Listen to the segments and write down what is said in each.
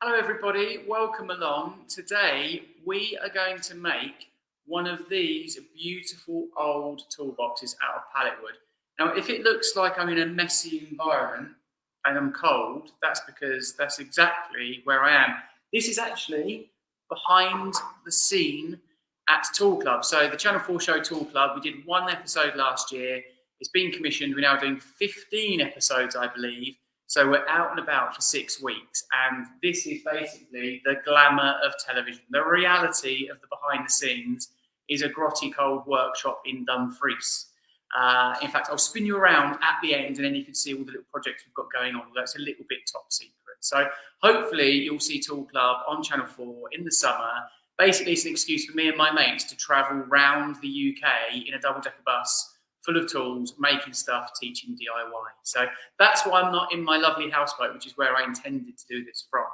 Hello everybody, welcome along. Today we are going to make one of these beautiful old toolboxes out of pallet wood. Now if it looks like I'm in a messy environment and I'm cold, that's because that's exactly where I am. This is actually behind the scene at Tool Club. So the Channel 4 show Tool Club, we did one episode last year. It's been commissioned, we're now doing 15 episodes I believe. So we're out and about for 6 weeks, and this is basically the glamour of television. The reality of the behind the scenes is a grotty cold workshop in Dumfries. In fact, I'll spin you around at the end and then you can see all the little projects we've got going on, although it's a little bit top secret. So hopefully you'll see Tool Club on Channel 4 in the summer. Basically, it's an excuse for me and my mates to travel round the UK in a double-decker bus full of tools, making stuff, teaching DIY. So that's why I'm not in my lovely houseboat, which is where I intended to do this from.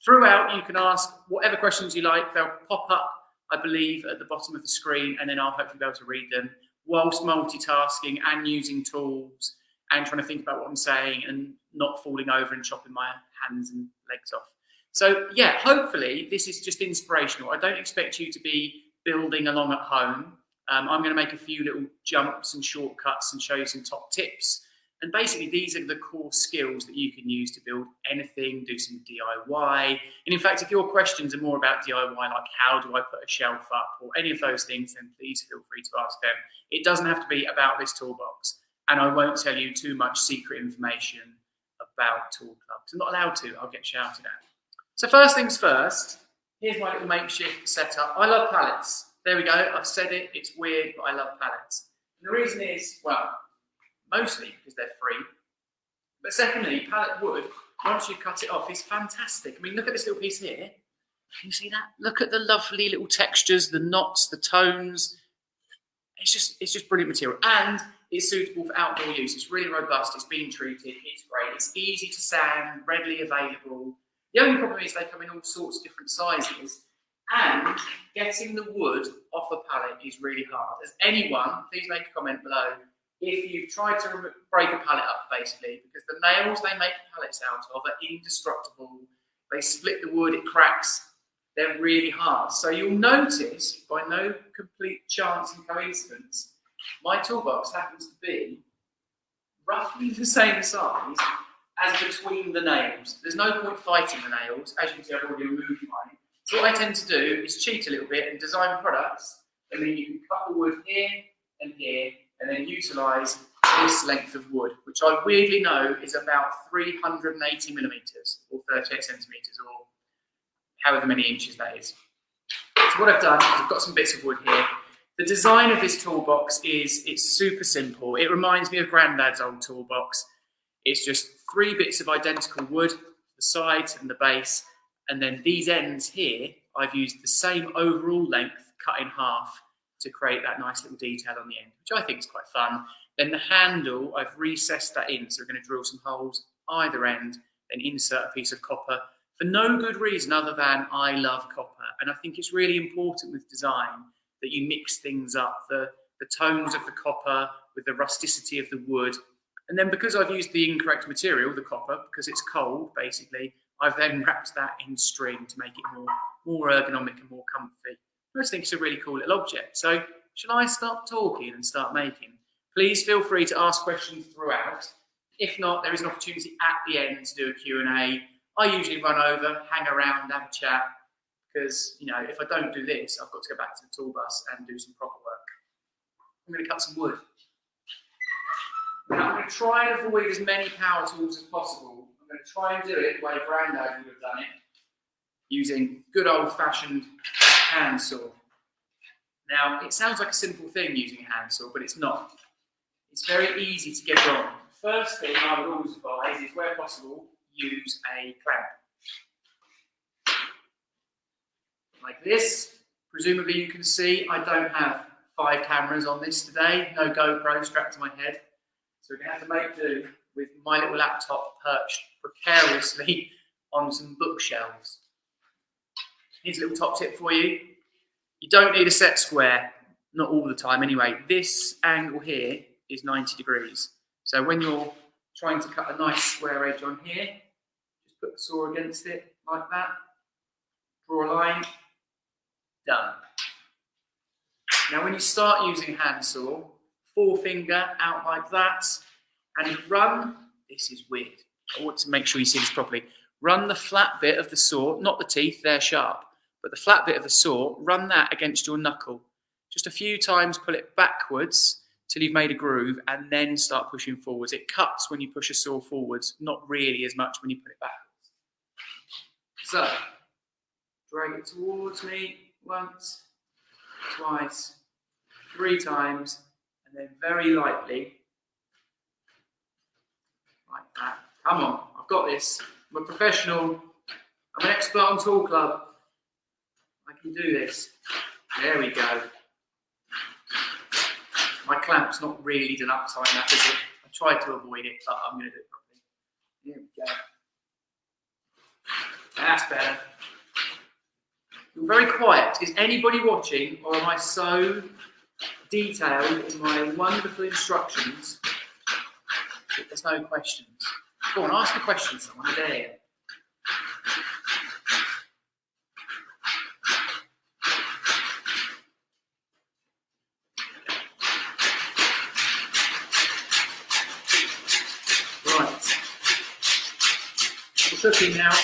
Throughout, you can ask whatever questions you like. They'll pop up, I believe, at the bottom of the screen, and then I'll hopefully be able to read them whilst multitasking and using tools and trying to think about what I'm saying and not falling over and chopping my hands and legs off. So yeah, hopefully this is just inspirational. I don't expect you to be building along at home. I'm going to make a few little jumps and shortcuts and show you some top tips. And basically, these are the core skills that you can use to build anything, do some DIY. And in fact, if your questions are more about DIY, like how do I put a shelf up or any of those things, then please feel free to ask them. It doesn't have to be about this toolbox. And I won't tell you too much secret information about Tool Club. I'm not allowed to, I'll get shouted at. So first things first, here's my little makeshift setup. I love pallets. There we go, I've said it, it's weird, but I love pallets. And the reason is, well, mostly because they're free. But secondly, pallet wood, once you cut it off, is fantastic. I mean, look at this little piece here. Can you see that? Look at the lovely little textures, the knots, the tones. It's just brilliant material. And it's suitable for outdoor use. It's really robust, it's been treated, it's great. It's easy to sand, readily available. The only problem is they come in all sorts of different sizes. And getting the wood off a pallet is really hard. As anyone, please make a comment below if you've tried to break a pallet up, basically, because the nails they make pallets out of are indestructible. They split the wood, it cracks. They're really hard. So you'll notice, by no complete chance and coincidence, my toolbox happens to be roughly the same size as between the nails. There's no point fighting the nails. As you can see, I've already removed mine. So what I tend to do is cheat a little bit and design products, and then you can cut the wood here, and then utilise this length of wood, which I weirdly know is about 380 millimetres, or 38 centimetres, or however many inches that is. So what I've done is I've got some bits of wood here. The design of this toolbox it's super simple. It reminds me of Grandad's old toolbox. It's just 3 bits of identical wood, the sides and the base. And then these ends here, I've used the same overall length cut in half to create that nice little detail on the end, which I think is quite fun. Then the handle, I've recessed that in, so we're going to drill some holes either end, then insert a piece of copper for no good reason other than I love copper. And I think it's really important with design that you mix things up, the tones of the copper with the rusticity of the wood. And then because I've used the incorrect material, the copper, because it's cold, basically, I've then wrapped that in string to make it more ergonomic and more comfy. I just think it's a really cool little object. So shall I stop talking and start making? Please feel free to ask questions throughout. If not, there is an opportunity at the end to do a Q&A. I usually run over, hang around, have a chat, because if I don't do this, I've got to go back to the tool bus and do some proper work. I'm going to cut some wood. Now, I'm going to try and avoid as many power tools as possible. I'm going to try and do it the way Grandad would have done it, using good old-fashioned hand saw. Now, it sounds like a simple thing using a hand saw, but it's not. It's very easy to get wrong. First thing I would always advise is, where possible, use a clamp. Like this. Presumably you can see I don't have 5 cameras on this today, no GoPro strapped to my head. So we're going to have to make do with my little laptop perched precariously on some bookshelves. Here's a little top tip for you. You don't need a set square, not all the time anyway. This angle here is 90 degrees. So when you're trying to cut a nice square edge on here, just put the saw against it, like that. Draw a line. Done. Now when you start using handsaw, forefinger out like that, and run, this is weird. I want to make sure you see this properly. Run the flat bit of the saw, not the teeth, they're sharp, but the flat bit of the saw, run that against your knuckle. Just a few times, pull it backwards till you've made a groove, and then start pushing forwards. It cuts when you push a saw forwards, not really as much when you put it backwards. So, drag it towards me once, twice, 3 times, and then very lightly, like that. Come on, I've got this. I'm a professional. I'm an expert on Tool Club. I can do this. There we go. My clamp's not really done uptime, that is it. I tried to avoid it, but I'm going to do it properly. Here we go. That's better. You're very quiet. Is anybody watching, or am I so detailed in my wonderful instructions that there's no questions? Go on, ask a question, someone. There. Right. We're cooking now.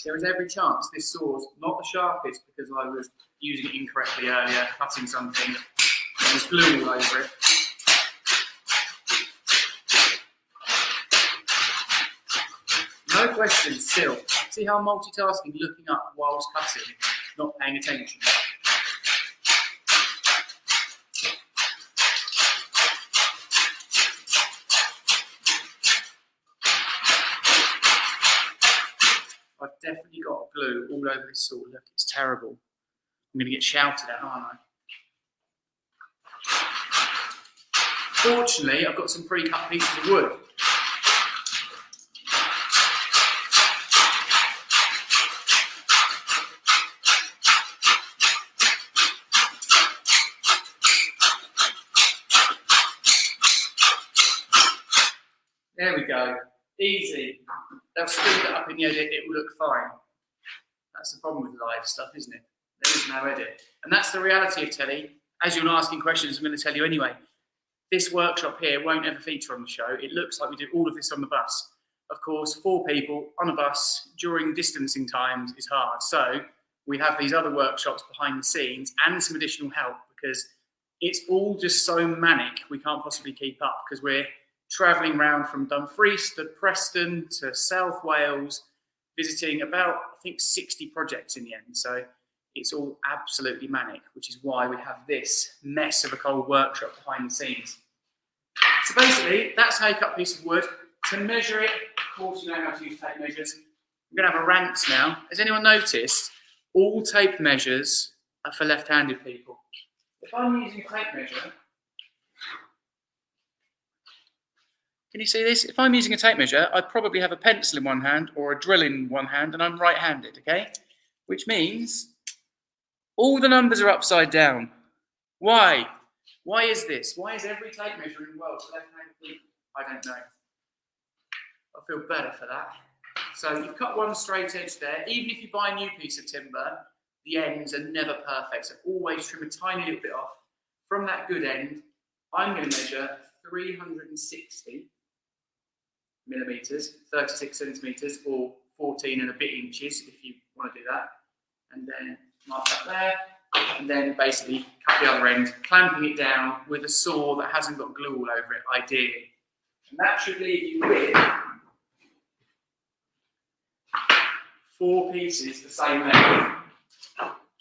There is every chance this saw's not the sharpest because I was using it incorrectly earlier, cutting something. There's glue all over it. No questions still. See how I'm multitasking, looking up whilst cutting, not paying attention. I've definitely got glue all over this saw. Look, it's terrible. I'm going to get shouted at, aren't I? Fortunately, I've got some pre-cut pieces of wood. There we go. Easy. They'll speed it up in the edit, it will look fine. That's the problem with live stuff, isn't it? There is no edit. And that's the reality of telly. As you're not asking questions, I'm going to tell you anyway. This workshop here won't ever feature on the show. It looks like we did all of this on the bus. Of course, 4 people on a bus during distancing times is hard. So we have these other workshops behind the scenes and some additional help because it's all just so manic we can't possibly keep up because we're travelling around from Dumfries to Preston to South Wales, visiting about, I think, 60 projects in the end. So it's all absolutely manic, which is why we have this mess of a cold workshop behind the scenes. So basically, that's how you cut a piece of wood. To measure it, of course, you know how to use tape measures. We're going to have a Rants now. Has anyone noticed all tape measures are for left-handed people? If I'm using a tape measure, can you see this? If I'm using a tape measure, I'd probably have a pencil in one hand or a drill in one hand, and I'm right-handed, okay? Which means all the numbers are upside down. Why? Why is this? Why is every tape measure in the world for left-handed people? I don't know. I feel better for that. So you've cut one straight edge there. Even if you buy a new piece of timber, the ends are never perfect. So always trim a tiny little bit off. From that good end, I'm going to measure 360 millimeters, 36 centimeters, or 14 and a bit inches if you want to do that. And then mark that there. And then basically cut the other end, clamping it down with a saw that hasn't got glue all over it, ideally. And that should leave you with 4 pieces the same length.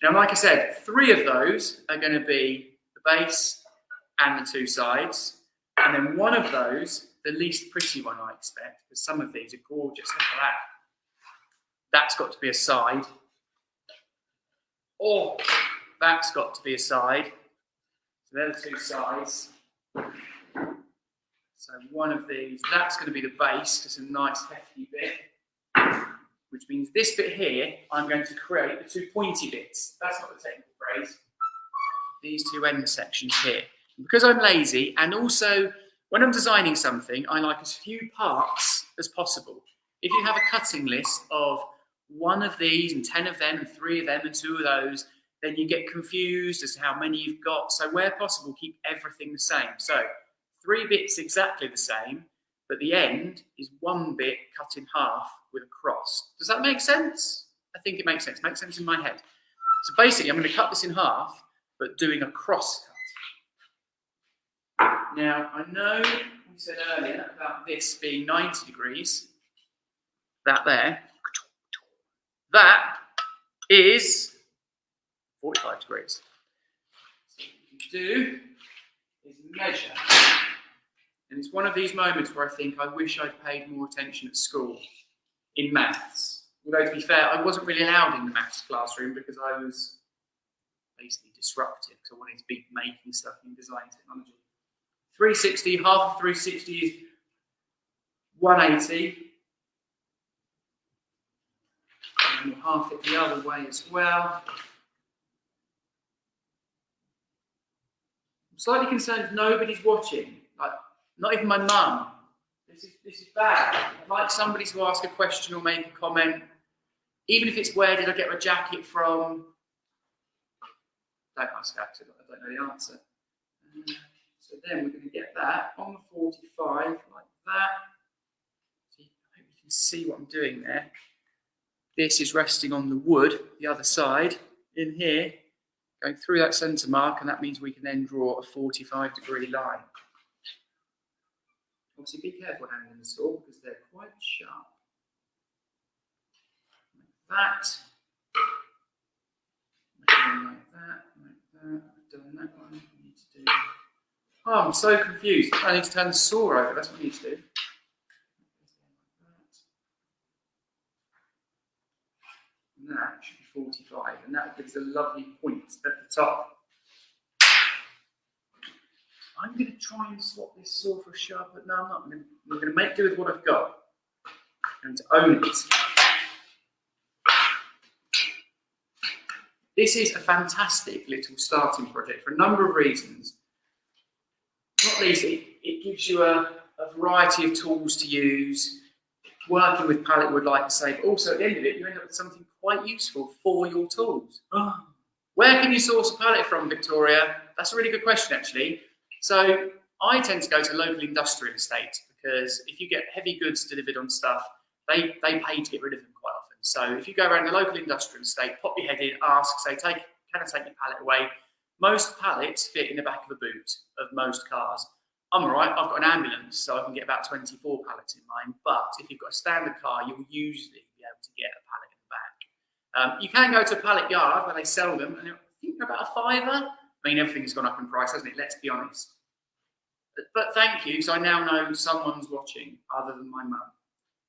Now, like I said, 3 of those are going to be the base and the 2 sides. And then one of those, the least pretty one I expect, because some of these are gorgeous. Look at that. That's got to be a side. Or that's got to be a side. So they're the 2 sides. So one of these, that's going to be the base, just a nice hefty bit. Which means this bit here, I'm going to create the 2 pointy bits. That's not the technical phrase. These 2 end sections here. And because I'm lazy, and also When I'm designing something, I like as few parts as possible. If you have a cutting list of one of these and 10 of them and 3 of them and 2 of those, then you get confused as to how many you've got. So where possible, keep everything the same. So 3 bits exactly the same, but the end is 1 bit cut in half with a cross. Does that make sense? I think it makes sense. It makes sense in my head. So basically, I'm going to cut this in half, but doing a cross cut. Now, I know we said earlier about this being 90 degrees. That there. That is 45 degrees. So what you do is measure. And it's one of these moments where I think I wish I'd paid more attention at school in maths. Although, to be fair, I wasn't really allowed in the maths classroom because I was basically disruptive because I wanted to be making stuff in design technology. 360, half of 360 is 180. And we'll half it the other way as well. I'm slightly concerned if nobody's watching, like not even my mum. This is bad. I'd like somebody to ask a question or make a comment, even if it's where did I get my jacket from? Don't ask that, I don't know the answer. So then we're going to get that on the 45 like that. I hope you can see what I'm doing there. This is resting on the wood, the other side, in here, going through that centre mark, and that means we can then draw a 45-degree line. Obviously, be careful handling the saw because they're quite sharp. Like that. Like that, like that. I've done that one. I need to do. Oh, I'm so confused. I need to turn the saw over. That's what I need to do. And that should be 45, and that gives a lovely point at the top. I'm going to try and swap this saw for a sharper. No, I'm not. I'm going to make do with what I've got and to own it. This is a fantastic little starting project for a number of reasons. Not least, it gives you a variety of tools to use, working with pallet wood, like I say, but also at the end of it, you end up with something quite useful for your tools. Where can you source a pallet from, Victoria? That's a really good question, actually. So I tend to go to local industrial estates because if you get heavy goods delivered on stuff, they pay to get rid of them quite often. So if you go around the local industrial estate, pop your head in, ask, say, can I take your pallet away? Most pallets fit in the back of a boot of most cars. I'm all right, I've got an ambulance, so I can get about 24 pallets in mine, but if you've got a standard car, you'll usually be able to get a pallet in the back. You can go to a pallet yard where they sell them, and I think they're about £5. I mean, everything's gone up in price, hasn't it? Let's be honest. But thank you, so I now know someone's watching other than my mum.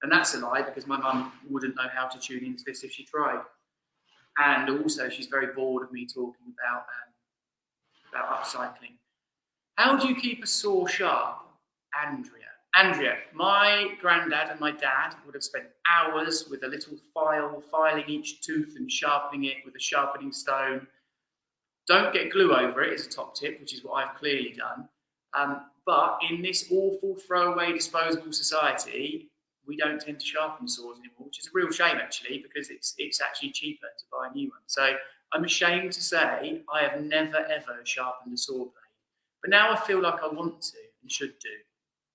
And that's a lie, because my mum wouldn't know how to tune into this if she tried. And also, she's very bored of me talking about upcycling. How do you keep a saw sharp? Andrea, my granddad and my dad would have spent hours with a little file, filing each tooth and sharpening it with a sharpening stone. Don't get glue over it is a top tip, which is what I've clearly done. But in this awful throwaway disposable society, we don't tend to sharpen saws anymore, which is a real shame actually, because it's actually cheaper to buy a new one. So I'm ashamed to say I have never ever sharpened a saw blade. But now I feel like I want to and should do.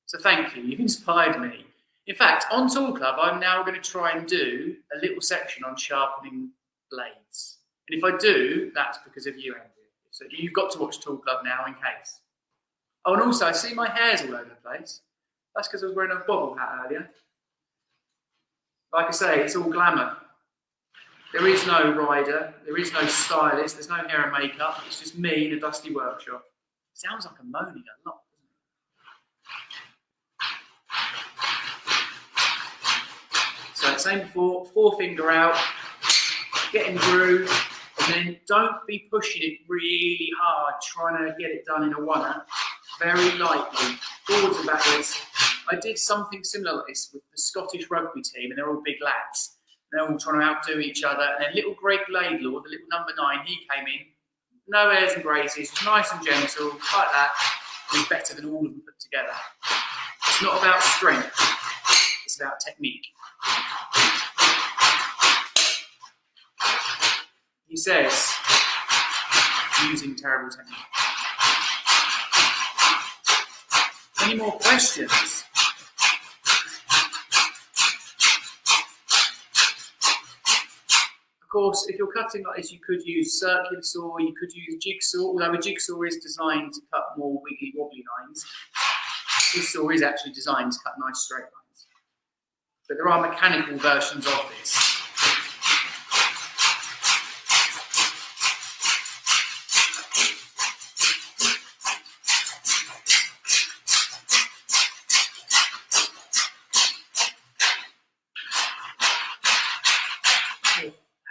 So thank you, you've inspired me. In fact, on Tool Club, I'm now going to try and do a little section on sharpening blades. And if I do, that's because of you, Andrew. So you've got to watch Tool Club now in case. Oh, and also, I see my hair's all over the place. That's because I was wearing a bobble hat earlier. Like I say, it's all glamour. There is no rider, there is no stylist, there's no hair and makeup. It's just me in a dusty workshop. Sounds like I'm moaning a lot, doesn't it? So, same before, forefinger out, get in groove, and then don't be pushing it really hard, trying to get it done in a one-er. Very lightly, forwards and backwards. I did something similar like this with the Scottish rugby team, and they're all big lads. They're all trying to outdo each other, and then little Greg Laidlaw, the little number 9, he came in. No airs and graces, just nice and gentle, like that. is better than all of them put together. It's not about strength, it's about technique. He says, using terrible technique. Any more questions? Of course, if you're cutting like this, you could use circular saw, you could use jigsaw, although a jigsaw is designed to cut more wiggly wobbly lines. This saw is actually designed to cut nice straight lines. But there are mechanical versions of this.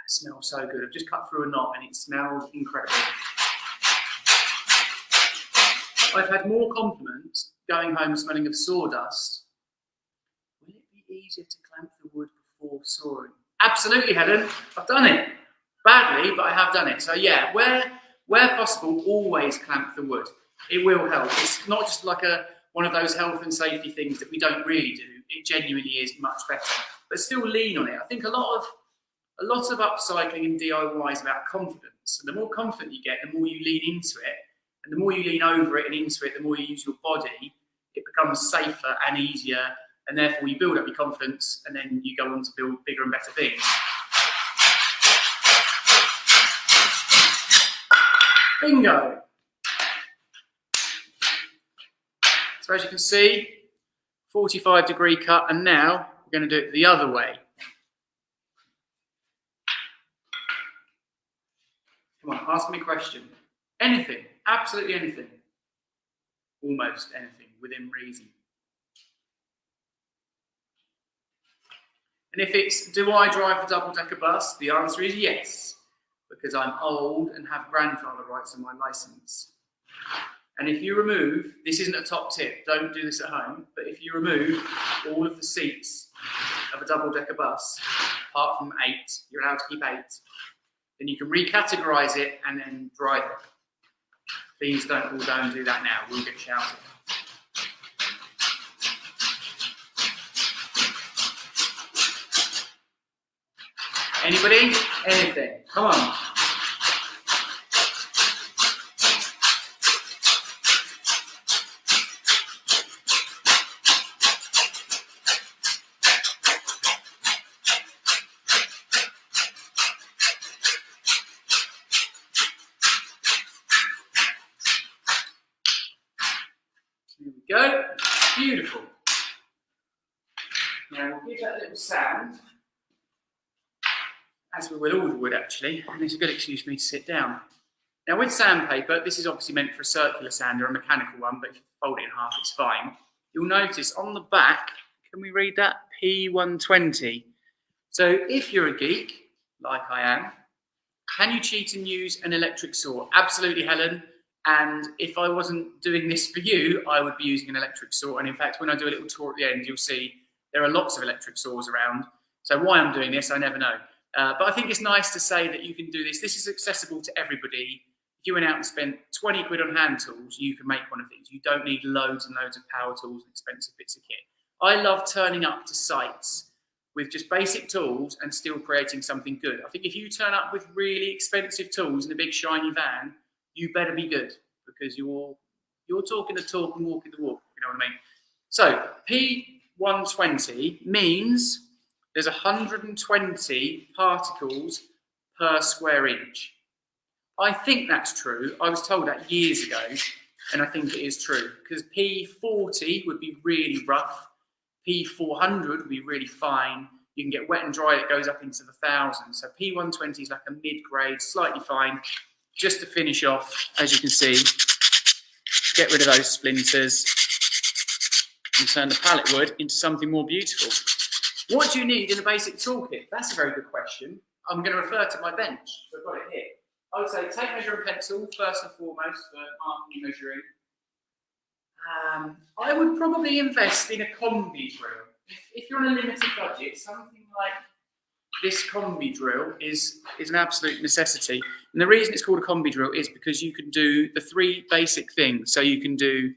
Smells so good. I've just cut through a knot and it smells incredible. I've had more compliments going home smelling of sawdust. Will it be easier to clamp the wood before sawing? Absolutely, Helen. I've done it. Badly, but I have done it. So yeah, where possible, always clamp the wood. It will help. It's not just like one of those health and safety things that we don't really do. It genuinely is much better. But still lean on it. I think a lot of upcycling and DIY is about confidence. And the more confident you get, the more you lean into it. And the more you lean over it and into it, the more you use your body, it becomes safer and easier. And therefore you build up your confidence and then you go on to build bigger and better things. Bingo. So as you can see, 45-degree cut, and now we're going to do it the other way. Come on, ask me a question. Anything, absolutely anything. Almost anything, within reason. And if it's, do I drive the double-decker bus? The answer is yes, because I'm old and have grandfather rights on my licence. And if you remove, this isn't a top tip, don't do this at home, but if you remove all of the seats of a double-decker bus, apart from 8, you're allowed to keep 8, then you can recategorise it and then drive it. Please don't all go and do that now, we'll get shouted. Anybody? Anything? Come on. Here we go. Beautiful. Now we'll give that a little sand, as we will all the wood actually, and it's a good excuse for me to sit down. Now with sandpaper, this is obviously meant for a circular sander, a mechanical one, but if you fold it in half, it's fine. You'll notice on the back, can we read that? P120. So if you're a geek, like I am, can you cheat and use an electric saw? Absolutely, Helen. And if I wasn't doing this for you, I would be using an electric saw. And in fact, when I do a little tour at the end, you'll see there are lots of electric saws around. So why I'm doing this, I never know. But I think it's nice to say that you can do this. This is accessible to everybody. If you went out and spent 20 quid on hand tools, you can make one of these. You don't need loads and loads of power tools and expensive bits of kit. I love turning up to sites with just basic tools and still creating something good. I think if you turn up with really expensive tools in a big shiny van, you better be good, because you're talking the talk and walking the walk, you know what I mean? So P120 means there's 120 particles per square inch. I think that's true. I was told that years ago, and I think it is true, because P40 would be really rough, P400 would be really fine. You can get wet and dry, it goes up into the thousands. So P120 is like a mid-grade, slightly fine. Just to finish off, as you can see, get rid of those splinters and turn the pallet wood into something more beautiful. What do you need in a basic toolkit? That's a very good question. I'm going to refer to my bench. So I've got it here. I would say take measuring pencil first and foremost for marking and measuring. I would probably invest in a combi drill. If you're on a limited budget, something like this combi drill is an absolute necessity. And the reason it's called a combi drill is because you can do the 3 basic things. So you can do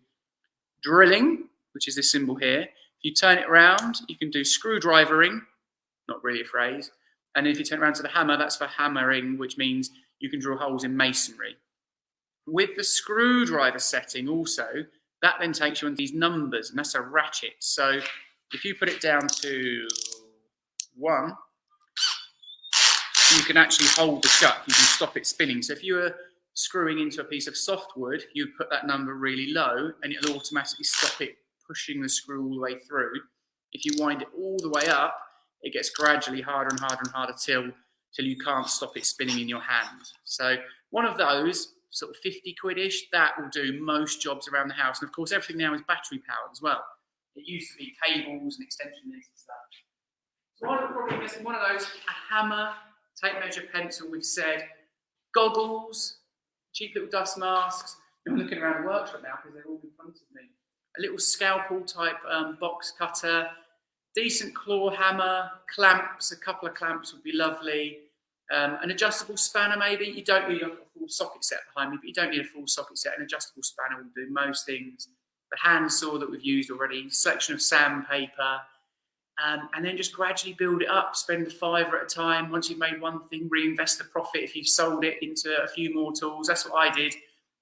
drilling, which is this symbol here. If you turn it around, you can do screwdrivering, not really a phrase. And if you turn it around to the hammer, that's for hammering, which means you can drill holes in masonry. With the screwdriver setting also, that then takes you on these numbers, and that's a ratchet. So if you put it down to 1, you can actually hold the chuck, you can stop it spinning. So if you were screwing into a piece of softwood, you'd put that number really low and it'll automatically stop it pushing the screw all the way through. If you wind it all the way up, it gets gradually harder and harder and harder till you can't stop it spinning in your hand. So one of those, sort of 50 quid-ish, that will do most jobs around the house. And of course, everything now is battery powered as well. It used to be cables and extension leads and stuff. So I would probably miss one of those, a hammer, tape measure, pencil, we've said, goggles, cheap little dust masks. I'm looking around the workshop now because they're all in front of me. A little scalpel type box cutter, decent claw hammer, clamps, a couple of clamps would be lovely. An adjustable spanner maybe. You don't need a full socket set behind me, but you don't need a full socket set. An adjustable spanner will do most things. The hand saw that we've used already, selection of sandpaper, and then just gradually build it up. Spend a £5 at a time. Once you've made one thing, reinvest the profit if you've sold it into a few more tools. That's what I did.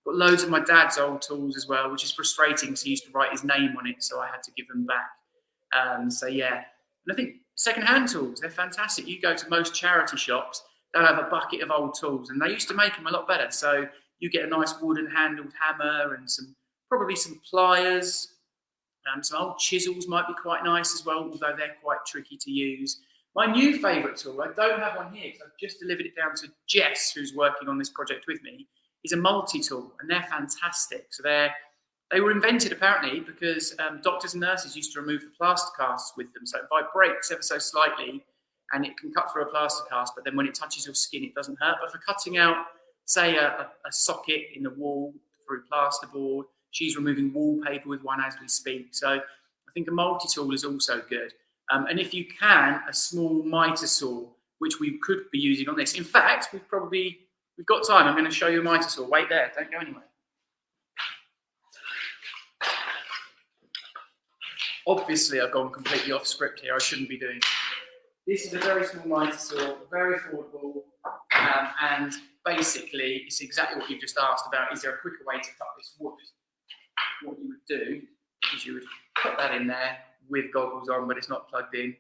Got loads of my dad's old tools as well, which is frustrating because he used to write his name on it, so I had to give them back. So yeah, and I think second-hand tools, they're fantastic. You go to most charity shops, they'll have a bucket of old tools, and they used to make them a lot better. So you get a nice wooden handled hammer and probably some pliers. Some old chisels might be quite nice as well, although they're quite tricky to use. My new favourite tool, I don't have one here because I've just delivered it down to Jess, who's working on this project with me, is a multi-tool, and they're fantastic. So they were invented apparently because doctors and nurses used to remove the plaster casts with them. So it vibrates ever so slightly and it can cut through a plaster cast, but then when it touches your skin, it doesn't hurt. But for cutting out, say, a socket in the wall through plasterboard, she's removing wallpaper with one as we speak. So I think a multi-tool is also good. And if you can, a small miter saw, which we could be using on this. In fact, we've got time. I'm going to show you a miter saw. Wait there, don't go anywhere. Obviously, I've gone completely off script here. I shouldn't be doing it. This is a very small miter saw, very affordable, and basically, it's exactly what you've just asked about. Is there a quicker way to cut this wood? What you would do is you would put that in there with goggles on, but it's not plugged in.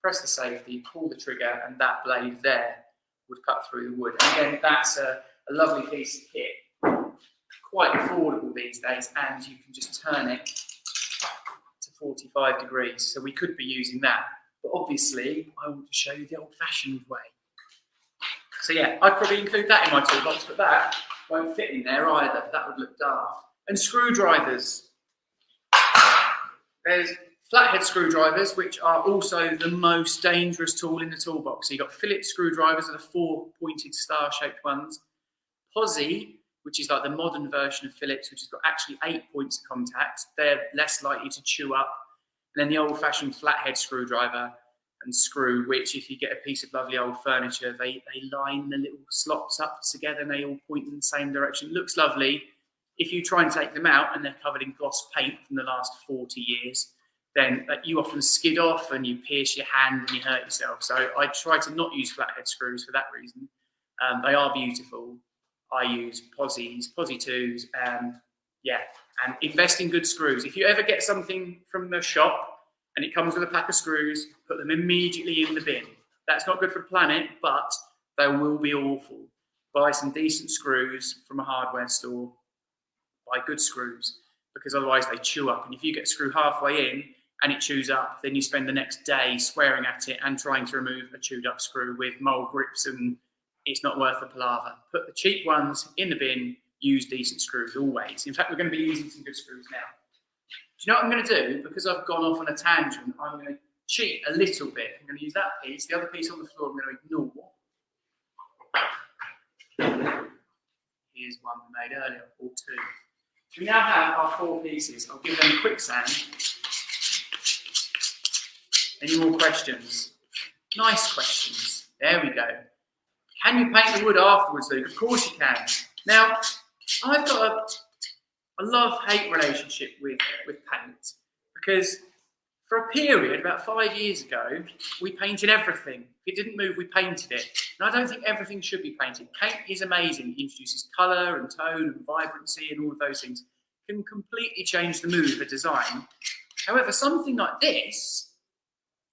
Press the safety, pull the trigger, and that blade there would cut through the wood. And again, that's a lovely piece of kit. Quite affordable these days, and you can just turn it to 45 degrees. So we could be using that. But obviously, I want to show you the old-fashioned way. So yeah, I'd probably include that in my toolbox, but that won't fit in there either. That would look daft. And screwdrivers. There's flathead screwdrivers, which are also the most dangerous tool in the toolbox. So you've got Phillips screwdrivers, are the 4 pointed star-shaped ones. Posi, which is like the modern version of Phillips, which has got actually 8 points of contact. They're less likely to chew up. And then the old-fashioned flathead screwdriver and screw, which if you get a piece of lovely old furniture, they line the little slots up together and they all point in the same direction. It looks lovely. If you try and take them out and they're covered in gloss paint from the last 40 years, then you often skid off and you pierce your hand and you hurt yourself. So I try to not use flathead screws for that reason. They are beautiful. I use Posi 2s, and invest in good screws. If you ever get something from the shop and it comes with a pack of screws, put them immediately in the bin. That's not good for the planet, but they will be awful. Buy some decent screws from a hardware store. Buy good screws, because otherwise they chew up. And if you get a screw halfway in and it chews up, then you spend the next day swearing at it and trying to remove a chewed up screw with mole grips, and it's not worth the palaver. Put the cheap ones in the bin, use decent screws always. In fact, we're going to be using some good screws now. Do you know what I'm going to do? Because I've gone off on a tangent, I'm going to cheat a little bit. I'm going to use that piece. The other piece on the floor I'm going to ignore. Here's one we made earlier, or 2. We now have our 4 pieces. I'll give them a quick sand. Any more questions? Nice questions. There we go. Can you paint the wood afterwards, Luke? Of course you can. Now, I've got a love-hate relationship with paint, because for a period, about 5 years ago, we painted everything. If it didn't move, we painted it. And I don't think everything should be painted. Paint is amazing. It introduces colour and tone and vibrancy and all of those things. It can completely change the mood of a design. However, something like this,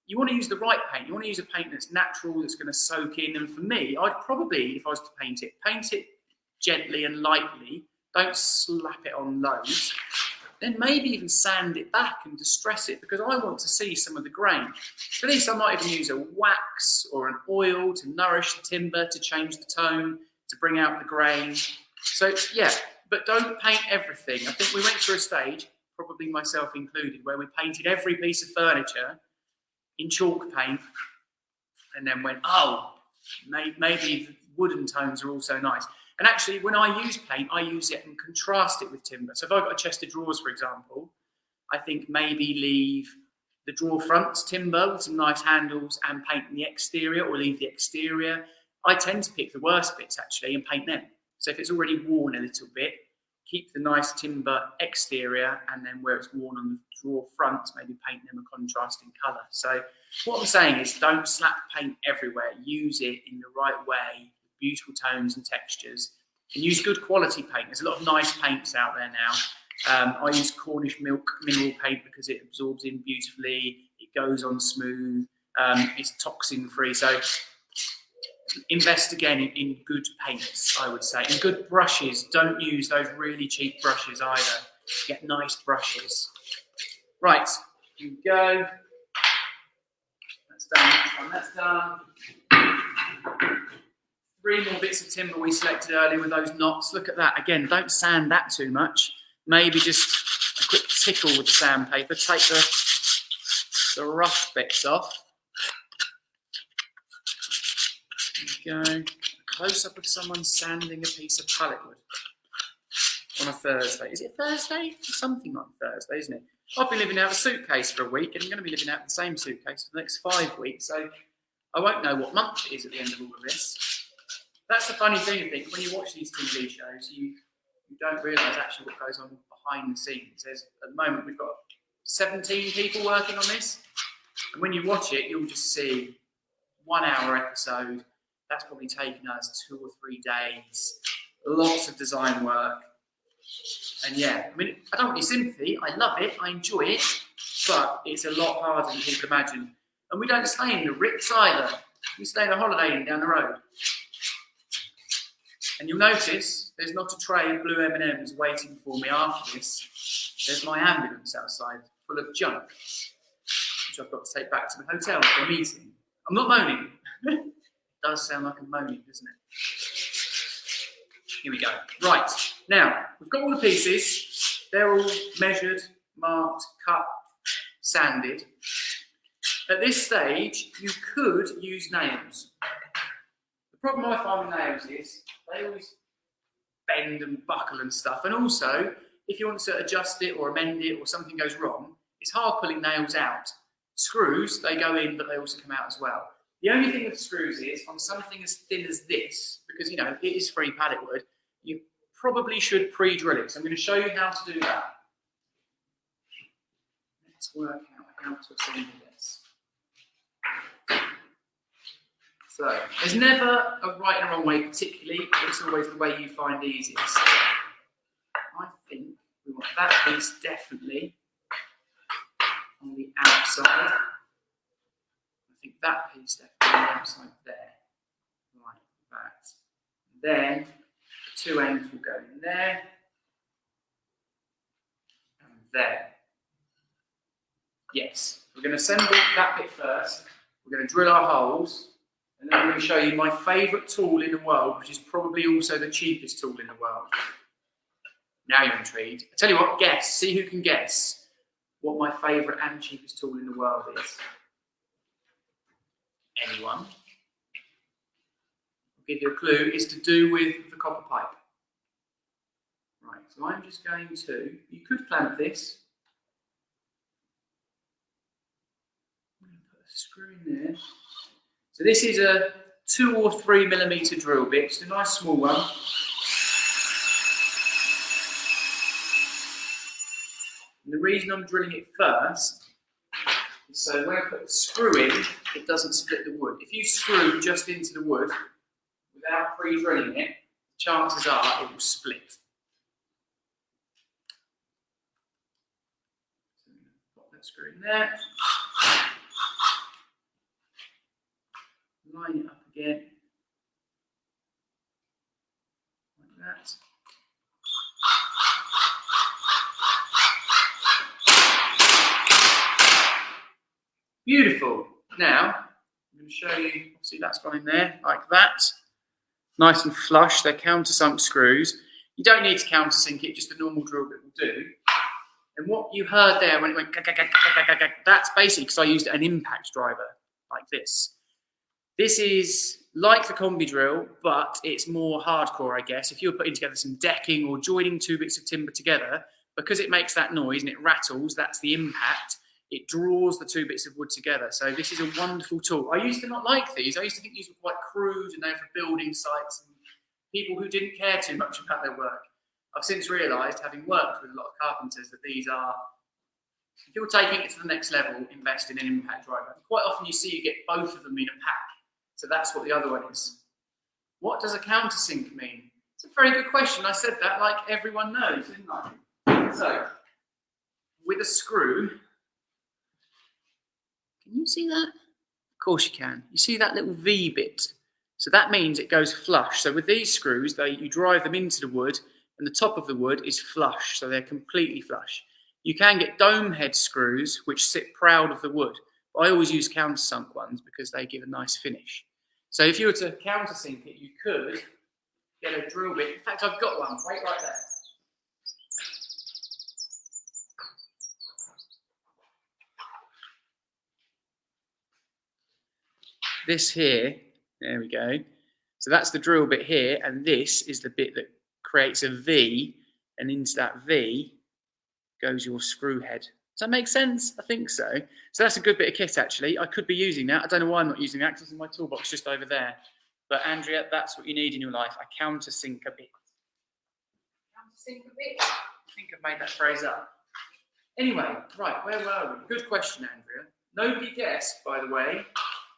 you want to use the right paint. You want to use a paint that's natural, that's going to soak in. And for me, I'd probably, if I was to paint it gently and lightly. Don't slap it on loads. Then maybe even sand it back and distress it, because I want to see some of the grain. For this, I might even use a wax or an oil to nourish the timber, to change the tone, to bring out the grain. So yeah, but don't paint everything. I think we went through a stage, probably myself included, where we painted every piece of furniture in chalk paint and then went, oh, maybe the wooden tones are also nice. And actually, when I use paint, I use it and contrast it with timber. So if I've got a chest of drawers, for example, I think maybe leave the drawer fronts timber with some nice handles and paint the exterior, or leave the exterior. I tend to pick the worst bits, actually, and paint them. So if it's already worn a little bit, keep the nice timber exterior, and then where it's worn on the drawer fronts, maybe paint them a contrasting colour. So what I'm saying is, don't slap paint everywhere. Use it in the right way, beautiful tones and textures, and use good quality paint. There's a lot of nice paints out there now. I use Cornish milk mineral paint because it absorbs in beautifully, it goes on smooth, it's toxin free. So invest again in good paints, I would say, and good brushes. Don't use those really cheap brushes either. Get nice brushes. Right, here we go. That's done, that's done. 3 more bits of timber we selected earlier with those knots. Look at that. Again, don't sand that too much. Maybe just a quick tickle with the sandpaper. Take the rough bits off. There we go. A close-up of someone sanding a piece of pallet wood on a Thursday. Is it Thursday? Something like Thursday, isn't it? I've been living out of a suitcase for a week, and I'm going to be living out of the same suitcase for the next 5 weeks, so I won't know what month it is at the end of all of this. That's the funny thing, I think, when you watch these TV shows, you don't realise actually what goes on behind the scenes. At the moment, we've got 17 people working on this, and when you watch it, you'll just see 1 hour episode. That's probably taken us 2 or 3 days, lots of design work. And yeah, I mean, I don't want your sympathy. I love it, I enjoy it, but it's a lot harder than people imagine. And we don't stay in the Ritz either. We stay in a Holiday Inn down the road. And you'll notice there's not a tray of blue M&Ms waiting for me after this. There's my ambulance outside, full of junk, which I've got to take back to the hotel for a meeting. I'm not moaning. It does sound like I'm moaning, doesn't it? Here we go. Right, now, we've got all the pieces. They're all measured, marked, cut, sanded. At this stage, you could use nails. The problem I find with nails is they always bend and buckle and stuff. And also, if you want to adjust it or amend it or something goes wrong, it's hard pulling nails out. Screws, they go in, but they also come out as well. The only thing with screws is, on something as thin as this, because, you know, it is free pallet wood, you probably should pre-drill it. So I'm going to show you how to do that. Let's work out how to assemble this. So, there's never a right and wrong way particularly, it's always the way you find easiest. I think we want that piece definitely on the outside. I think that piece definitely on the outside there, like that. Then the 2 ends will go in there and there. Yes, we're going to assemble that bit first. We're going to drill our holes. And then I'm going to show you my favourite tool in the world, which is probably also the cheapest tool in the world. Now you're intrigued. I tell you what, guess. See who can guess what my favourite and cheapest tool in the world is. Anyone? I'll give you a clue. It's to do with the copper pipe. Right, so I'm just going to, you could clamp this. I'm going to put a screw in there. So this is a 2 or 3 millimetre drill bit, just a nice small one. And the reason I'm drilling it first is so when I put the screw in, it doesn't split the wood. If you screw just into the wood without pre-drilling it, chances are it will split. So pop that screw in there. Line it up again. Like that. Beautiful. Now, I'm going to show you, see that's gone in there, like that. Nice and flush, they're countersunk screws. You don't need to countersink it, just a normal drill bit will do. And what you heard there when it went, that's basically because I used an impact driver, like this. This is like the combi drill, but it's more hardcore, I guess. If you're putting together some decking or joining two bits of timber together, because it makes that noise and it rattles, that's the impact. It draws the two bits of wood together. So this is a wonderful tool. I used to not like these. I used to think these were quite crude and they were for building sites and people who didn't care too much about their work. I've since realised, having worked with a lot of carpenters, that these are, if you're taking it to the next level, invest in an impact driver. Quite often you see you get both of them in a pack. So that's what the other one is. What does a countersink mean? It's a very good question. I said that like everyone knows, didn't I? So, with a screw, can you see that? Of course you can. You see that little V bit? So that means it goes flush. So with these screws, you drive them into the wood and the top of the wood is flush. So they're completely flush. You can get dome head screws which sit proud of the wood. But I always use countersunk ones because they give a nice finish. So if you were to countersink it, you could get a drill bit. In fact, I've got one right there. This here, there we go. So that's the drill bit here, and this is the bit that creates a V, and into that V goes your screw head. Does that make sense? I think so. So that's a good bit of kit, actually. I could be using that. I don't know why I'm not using that, because it's in my toolbox just over there. But Andrea, that's what you need in your life, a countersink a bit. Countersink a bit? I think I've made that phrase up. Anyway, right, where were we? Good question, Andrea. Nobody guessed, by the way,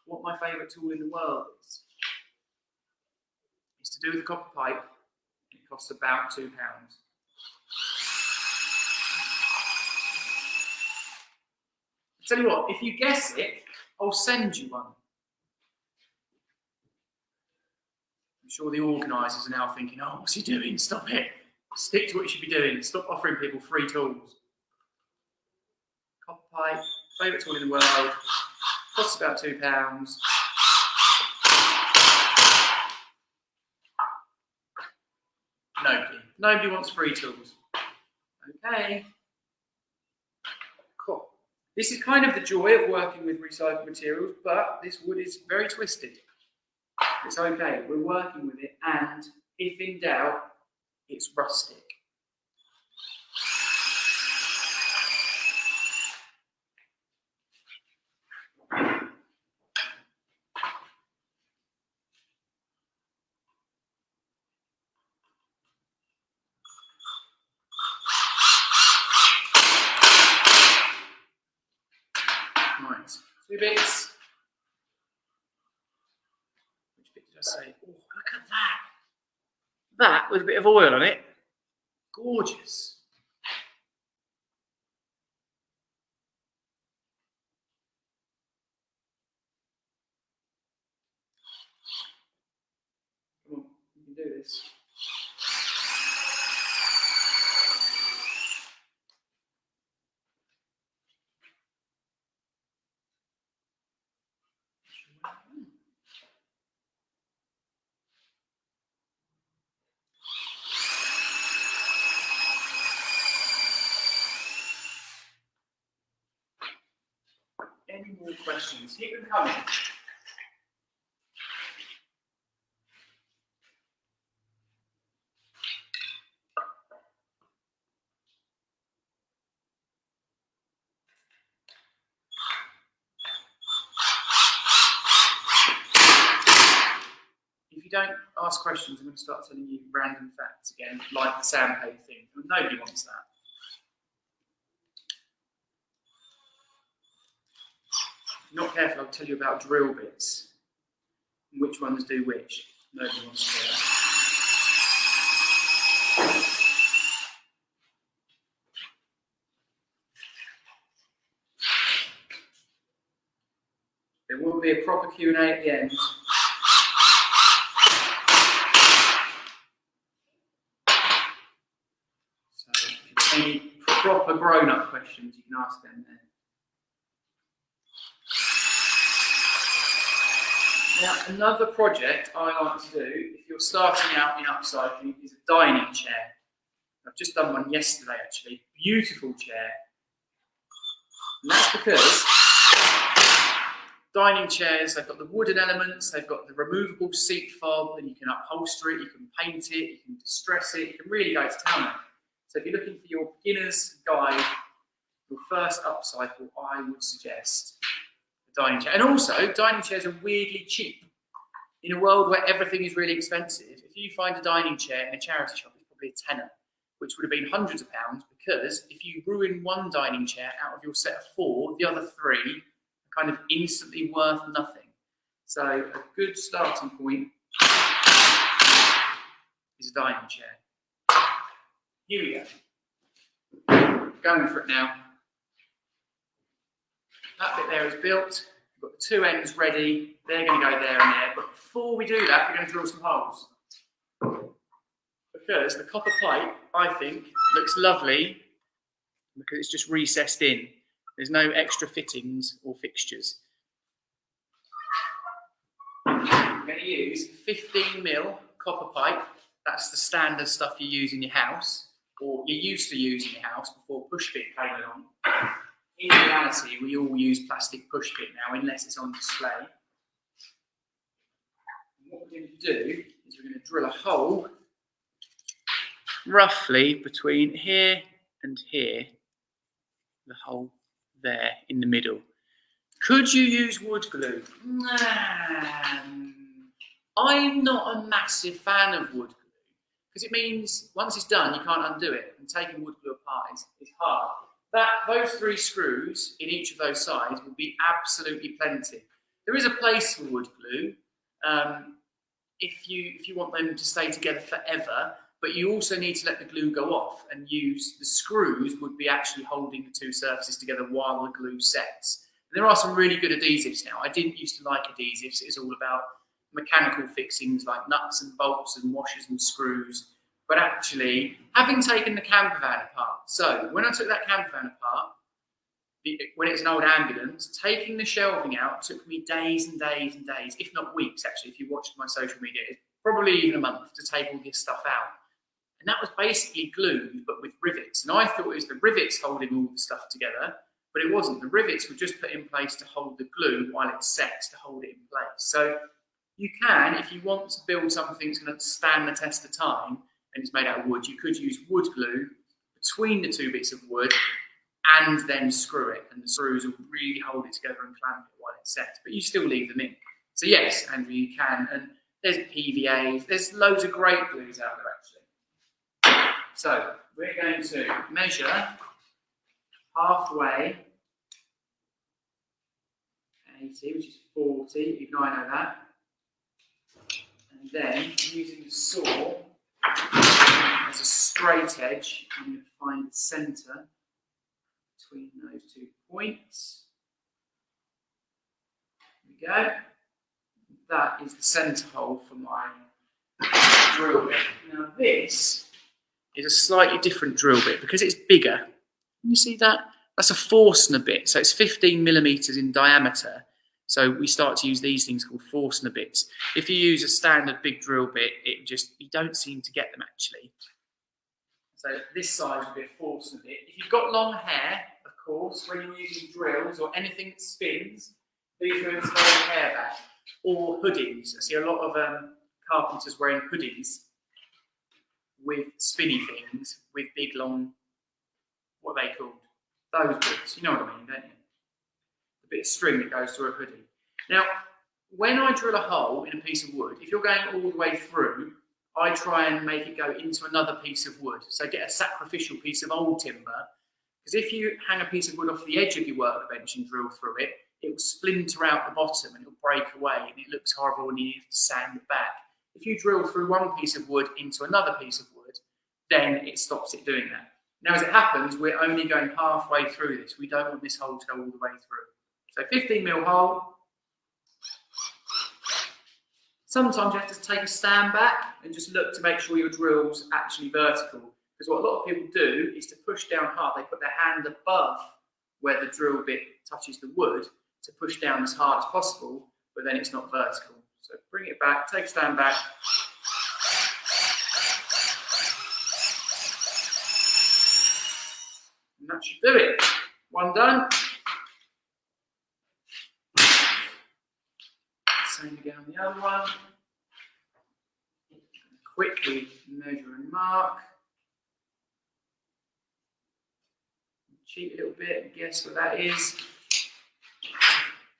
what my favourite tool in the world is. It's to do with a copper pipe. It costs about £2. I tell you what, if you guess it, I'll send you one. I'm sure the organisers are now thinking, oh, what's he doing? Stop it. Stick to what you should be doing. Stop offering people free tools. Copper pipe, favourite tool in the world, costs about £2. Nobody wants free tools. Okay. Cool. This is kind of the joy of working with recycled materials, but this wood is very twisted. It's okay, we're working with it, and if in doubt, it's rustic. Right, 2 bits. Which bit did I say? Oh, look at that. That with a bit of oil on it. Gorgeous. Come on, you can do this. Any more questions? Keep them coming. If you don't ask questions, I'm going to start telling you random facts again, like the sandpaper thing. Nobody wants that. careful, I'll tell you about drill bits. And which ones do which. Nobody wants to hear that. There will be a proper Q&A at the end. So if you've any proper grown-up questions, you can ask them then. Now, another project I like to do, if you're starting out in upcycling, is a dining chair. I've just done one yesterday, actually. Beautiful chair. And that's because dining chairs, they've got the wooden elements, they've got the removable seat fob, and you can upholster it, you can paint it, you can distress it, you can really go to town on it. So if you're looking for your beginner's guide, your first upcycle, I would suggest a dining chair. And also, dining chairs are weirdly cheap. In a world where everything is really expensive, if you find a dining chair in a charity shop, it's probably a tenner, which would have been hundreds of pounds, because if you ruin one dining chair out of your set of 4, the other 3 are kind of instantly worth nothing. So a good starting point is a dining chair. Here we go. Going for it now. That bit there is built. We've got the 2 ends ready. They're going to go there and there. But before we do that, we're going to drill some holes. Because the copper pipe, I think, looks lovely because it's just recessed in. There's no extra fittings or fixtures. I'm going to use 15mm copper pipe. That's the standard stuff you use in your house, or you used to use in your house before push fit came along. In reality, we all use plastic push fit now, unless it's on display. And what we're going to do is we're going to drill a hole roughly between here and here, the hole there in the middle. Could you use wood glue? I'm not a massive fan of wood glue because it means once it's done, you can't undo it, and taking wood glue apart is hard. Those 3 screws in each of those sides will be absolutely plenty. There is a place for wood glue if you want them to stay together forever, but you also need to let the glue go off and use the screws would be actually holding the 2 surfaces together while the glue sets. And there are some really good adhesives now. I didn't used to like adhesives. It's all about mechanical fixings like nuts and bolts and washers and screws. But actually, having taken the camper van apart, so when I took that camper van apart, when it was an old ambulance, taking the shelving out took me days and days and days, if not weeks actually, if you watched my social media, probably even a month to take all this stuff out. And that was basically glued, but with rivets. And I thought it was the rivets holding all the stuff together, but it wasn't. The rivets were just put in place to hold the glue while it sets to hold it in place. So you can, if you want to build something that's going to stand the test of time, and it's made out of wood, you could use wood glue between the 2 bits of wood and then screw it, and the screws will really hold it together and clamp it while it sets, but you still leave them in. So yes, Andrew, you can, and there's PVAs, there's loads of great glues out there actually. So we're going to measure halfway, 80, which is 40, even though I know that, and then using the saw as a straight edge, I'm going to find the centre between those 2 points. There we go. That is the centre hole for my drill bit. Now this is a slightly different drill bit because it's bigger. Can you see that? That's a Forstner bit, so it's 15mm in diameter. So we start to use these things called Forstner bits. If you use a standard big drill bit, you don't seem to get them actually. So this size would be a Forstner bit. If you've got long hair, of course, when you're using drills or anything that spins, these are inside hair back. Or hoodies. I see a lot of carpenters wearing hoodies with spinny things, with big long, what are they called? Those bits, you know what I mean, don't you? The bit of string that goes through a hoodie. Now, when I drill a hole in a piece of wood, if you're going all the way through, I try and make it go into another piece of wood. So get a sacrificial piece of old timber, because if you hang a piece of wood off the edge of your workbench and drill through it, it will splinter out the bottom and it'll break away and it looks horrible and you have to sand it back. If you drill through one piece of wood into another piece of wood, then it stops it doing that. Now, as it happens, we're only going halfway through this. We don't want this hole to go all the way through. So 15mm hole. Sometimes you have to take a stand back and just look to make sure your drill's actually vertical. Because what a lot of people do is to push down hard. They put their hand above where the drill bit touches the wood to push down as hard as possible, but then it's not vertical. So bring it back, take a stand back. And that should do it. One done. Same again on the other one. Quickly measure and mark. Cheat a little bit and guess what that is.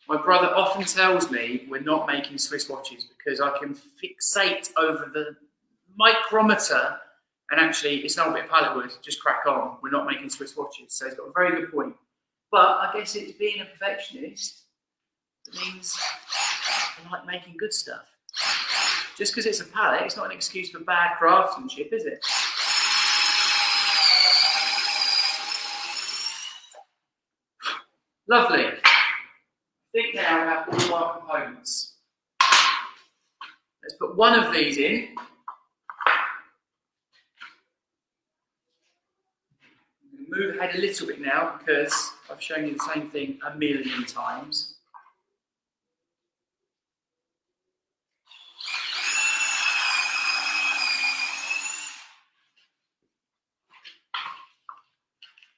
My brother often tells me we're not making Swiss watches because I can fixate over the micrometer and actually it's not a bit of pallet wood, just crack on. We're not making Swiss watches. So he's got a very good point. But I guess it's being a perfectionist that means I like making good stuff. Just because it's a pallet, it's not an excuse for bad craftsmanship, is it? Lovely. I think now we have all our components. Let's put one of these in. I'm going to move ahead a little bit now because I've shown you the same thing a million times.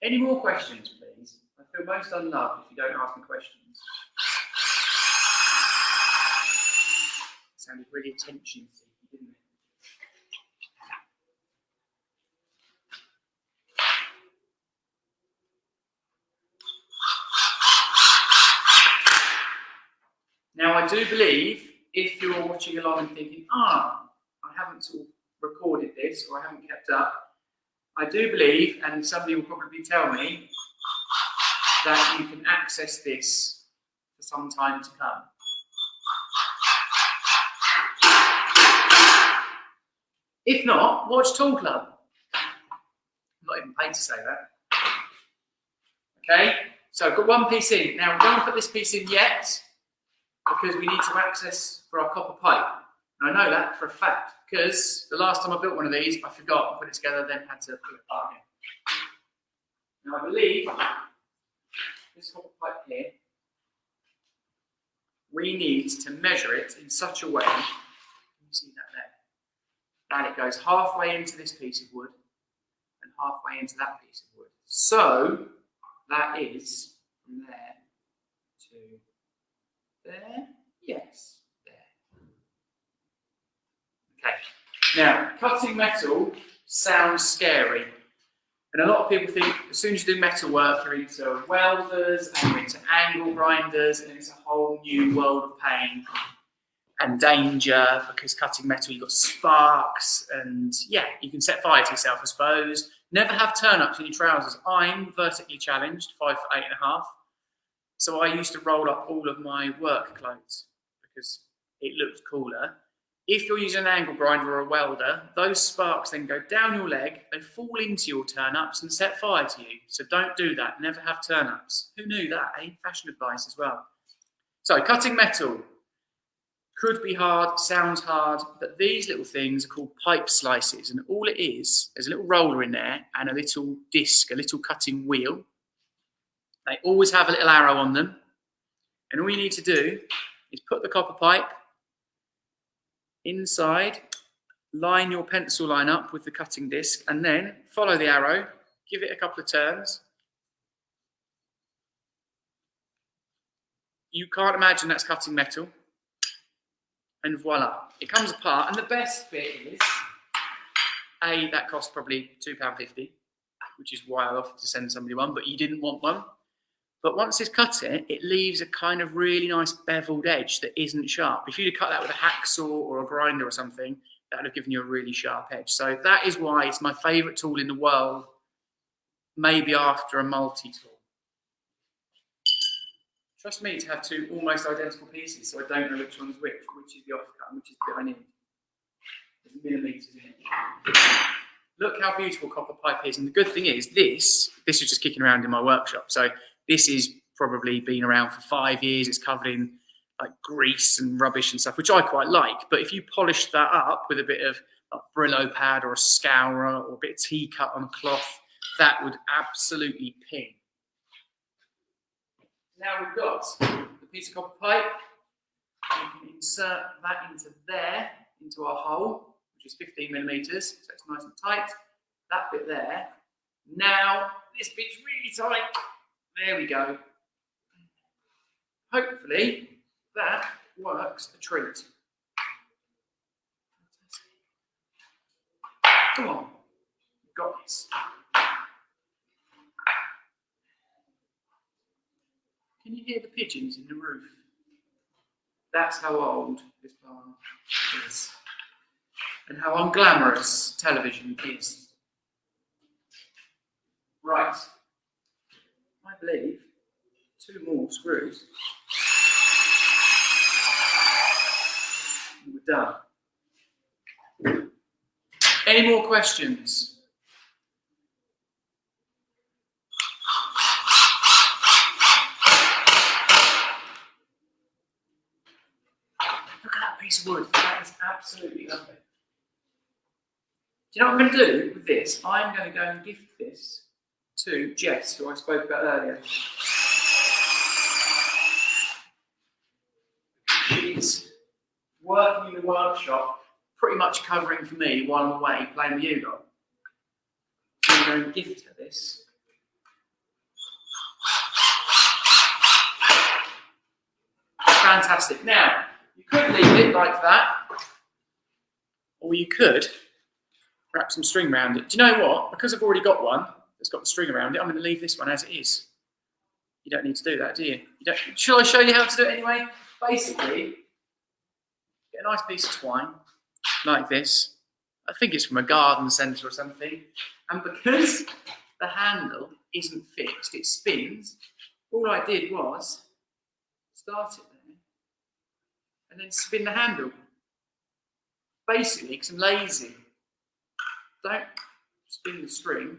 Any more questions, please? I feel most unloved if you don't ask me questions. It sounded really attention-seeking, didn't it? Now, I do believe if you're watching along and thinking, I haven't sort of recorded this or I haven't kept up, I do believe, and somebody will probably tell me, that you can access this for some time to come. If not, watch Tool Club. I'm not even paid to say that. Okay, so I've got one piece in. Now, we don't put this piece in yet because we need to access for our copper pipe. And I know that for a fact because the last time I built one of these, I forgot to put it together, then had to put it apart again. Now, I believe this copper pipe here, we need to measure it in such a way, you see that there, that it goes halfway into this piece of wood and halfway into that piece of wood. So that is from there to there. Yes, there. Okay. Now, cutting metal sounds scary. And a lot of people think as soon as you do metal work, you're into welders and you're into angle grinders, and it's a whole new world of pain and danger because cutting metal, you've got sparks and yeah, you can set fire to yourself, I suppose. Never have turn-ups in your trousers. I'm vertically challenged, 5'8.5". So I used to roll up all of my work clothes because it looked cooler. If you're using an angle grinder or a welder, those sparks then go down your leg, they fall into your turn-ups and set fire to you. So don't do that, never have turn-ups. Who knew that, eh? Fashion advice as well. So cutting metal could be hard, sounds hard, but these little things are called pipe slices. And all it is, there's a little roller in there and a little disc, a little cutting wheel. They always have a little arrow on them. And all you need to do is put the copper pipe inside, line your pencil line up with the cutting disc, and then follow the arrow, give it a couple of turns. You can't imagine that's cutting metal. And voila, it comes apart. And the best bit is, that cost probably £2.50, which is why I offered to send somebody one, but you didn't want one. But once it's cut it leaves a kind of really nice beveled edge that isn't sharp. If you'd have cut that with a hacksaw or a grinder or something, that would have given you a really sharp edge. So that is why it's my favourite tool in the world, maybe after a multi-tool. Trust me to have two almost identical pieces, so I don't know which one's which is the offcut and which is the bit I need. There's millimetres in it. Look how beautiful copper pipe is, and the good thing is this is just kicking around in my workshop. So this is probably been around for 5 years. It's covered in like grease and rubbish and stuff, which I quite like. But if you polish that up with a bit of like Brillo pad or a scourer or a bit of tea cut on cloth, that would absolutely ping. Now we've got the piece of copper pipe. We can insert that into there, into our hole, which is 15mm, so it's nice and tight. That bit there. Now this bit's really tight. There we go. Hopefully that works a treat. Come on, we've got this. Can you hear the pigeons in the roof? That's how old this barn is. And how unglamorous television is. Right. I believe 2 more screws. And we're done. Any more questions? Look at that piece of wood. That is absolutely lovely. Do you know what I'm going to do with this? I'm going to go and gift this to Jess, who I spoke about earlier. She's working in the workshop, pretty much covering for me while I'm away playing with you lot. So I'm going to gift her this. Fantastic. Now, you could leave it like that, or you could wrap some string around it. Do you know what? Because I've already got one that's got the string around it, I'm going to leave this one as it is. You don't need to do that, do you? Shall I show you how to do it anyway? Basically, get a nice piece of twine, like this. I think it's from a garden centre or something. And because the handle isn't fixed, it spins, all I did was start it there and then spin the handle. Basically, because I'm lazy. Don't spin the string,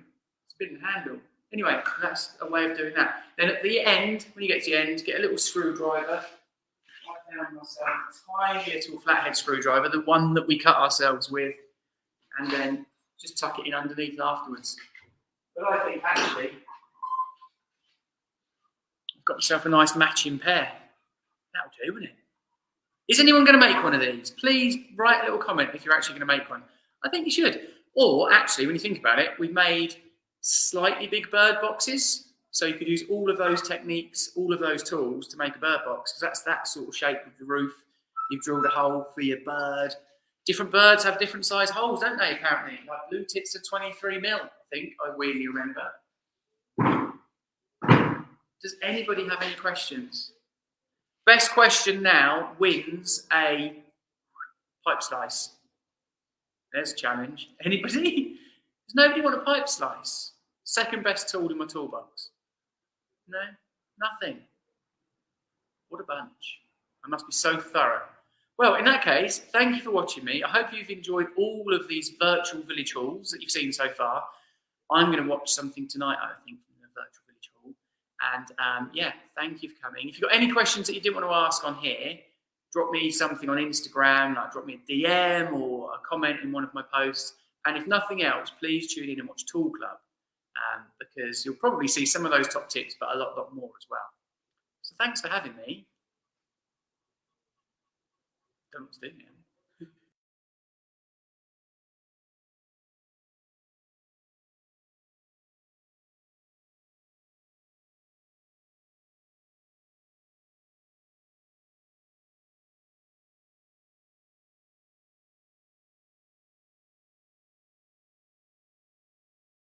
spin the handle. Anyway, that's a way of doing that. Then at the end, when you get to the end, get a little screwdriver. I found myself a tiny little flathead screwdriver, the one that we cut ourselves with, and then just tuck it in underneath afterwards. But I think actually, I've got myself a nice matching pair. That'll do, wouldn't it? Is anyone going to make one of these? Please write a little comment if you're actually going to make one. I think you should. Or actually, when you think about it, we've made slightly big bird boxes. So you could use all of those techniques, all of those tools to make a bird box. Because that's that sort of shape with the roof. You've drilled a hole for your bird. Different birds have different size holes, don't they, apparently? Like blue tits are 23mm, I think, I really remember. Does anybody have any questions? Best question now wins a pipe slice. There's a challenge. Anybody? Does nobody want a pipe slice? Second best tool in my toolbox. No? Nothing. What a bunch. I must be so thorough. Well, in that case, thank you for watching me. I hope you've enjoyed all of these virtual village halls that you've seen so far. I'm going to watch something tonight, I think, from the virtual village hall. And yeah, thank you for coming. If you've got any questions that you didn't want to ask on here, drop me something on Instagram, like drop me a DM or a comment in one of my posts. And if nothing else, please tune in and watch Tool Club, because you'll probably see some of those top tips, but a lot more as well. So thanks for having me. Don't know what to do now.